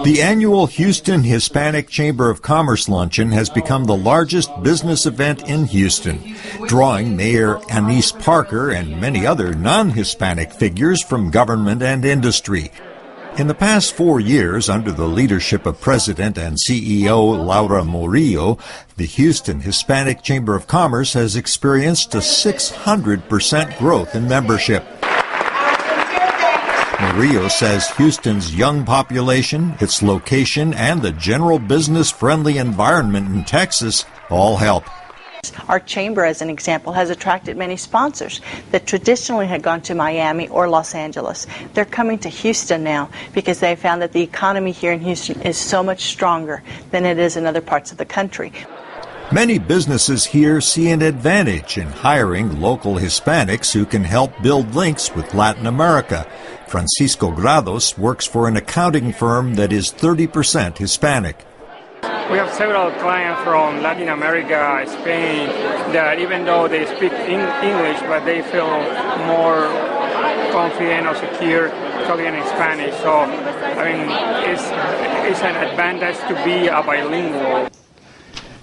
The annual Houston Hispanic Chamber of Commerce Luncheon has become the largest business event in Houston, drawing Mayor Anise Parker and many other non-Hispanic figures from government and industry. In the past 4 years, under the leadership of President and CEO Laura Murillo, the Houston Hispanic Chamber of Commerce has experienced a 600% growth in membership. Murillo says Houston's young population, its location, and the general business-friendly environment in Texas all help. Our chamber, as an example, has attracted many sponsors that traditionally had gone to Miami or Los Angeles. They're coming to Houston now because they found that the economy here in Houston is so much stronger than it is in other parts of the country. Many businesses here see an advantage in hiring local Hispanics who can help build links with Latin America. Francisco Grados works for an accounting firm that is 30% Hispanic. We have several clients from Latin America, Spain, that even though they speak English, but they feel more confident or secure talking in Spanish. So, I mean, it's an advantage to be a bilingual.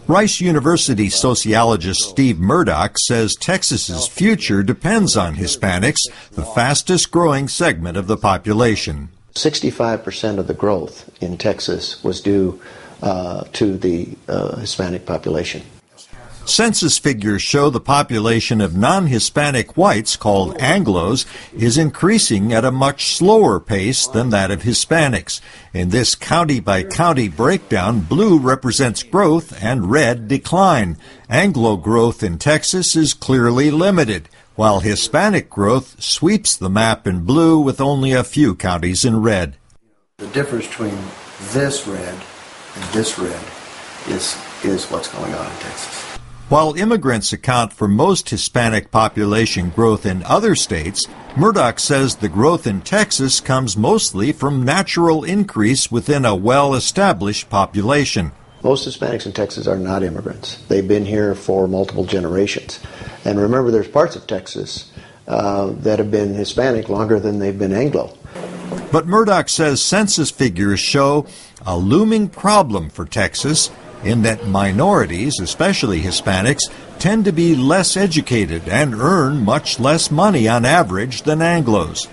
Rice University sociologist Steve Murdoch says Texas's future depends on Hispanics, the fastest growing segment of the population. 65% of the growth in Texas was due to the Hispanic population. Census figures show the population of non-Hispanic whites, called Anglos, is increasing at a much slower pace than that of Hispanics. In this county-by-county breakdown, blue represents growth and red decline. Anglo growth in Texas is clearly limited, while Hispanic growth sweeps the map in blue with only a few counties in red. The difference between this red and this red is what's going on in Texas. While immigrants account for most Hispanic population growth in other states, Murdoch says the growth in Texas comes mostly from natural increase within a well-established population. Most Hispanics in Texas are not immigrants. They've been here for multiple generations. And remember, there's parts of Texas that have been Hispanic longer than they've been Anglo. But Murdoch says census figures show a looming problem for Texas in that minorities, especially Hispanics, tend to be less educated and earn much less money on average than Anglos.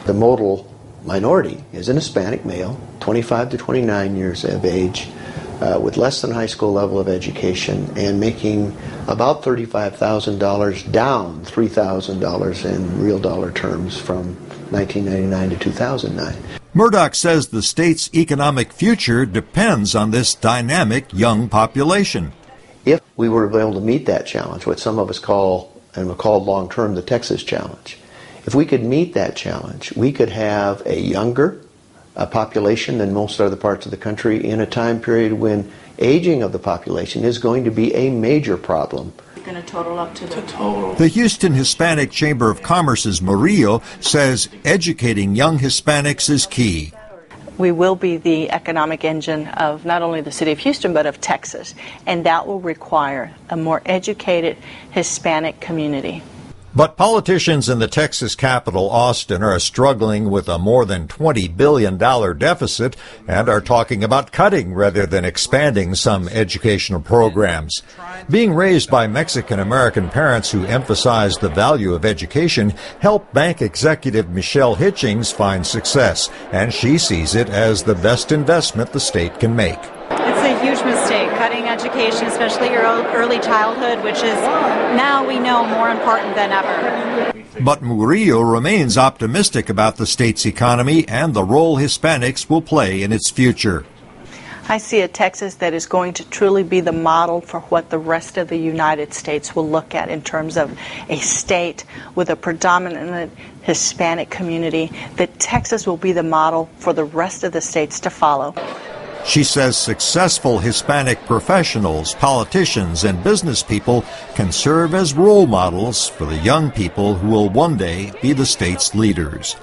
The modal minority is an Hispanic male, 25 to 29 years of age, with less than high school level of education and making about $35,000, down $3,000 in real dollar terms from 1999 to 2009. Murdoch says the state's economic future depends on this dynamic young population. If we were able to meet that challenge, what some of us call, and we call long-term, the Texas challenge, if we could meet that challenge, we could have a younger population than most other parts of the country in a time period when aging of the population is going to be a major problem. Going to total up to the total. The Houston Hispanic Chamber of Commerce's Murillo says educating young Hispanics is key. We will be the economic engine of not only the city of Houston, but of Texas, and that will require a more educated Hispanic community. But politicians in the Texas capital, Austin, are struggling with a more than $20 billion deficit and are talking about cutting rather than expanding some educational programs. Being raised by Mexican-American parents who emphasize the value of education helped bank executive Michelle Hitchings find success, and she sees it as the best investment the state can make. It's a huge mistake, cutting education, especially your early childhood, which is now we know more important than ever. But Murillo remains optimistic about the state's economy and the role Hispanics will play in its future. I see a Texas that is going to truly be the model for what the rest of the United States will look at in terms of a state with a predominant Hispanic community, that Texas will be the model for the rest of the states to follow. She says successful Hispanic professionals, politicians, and business people can serve as role models for the young people who will one day be the state's leaders.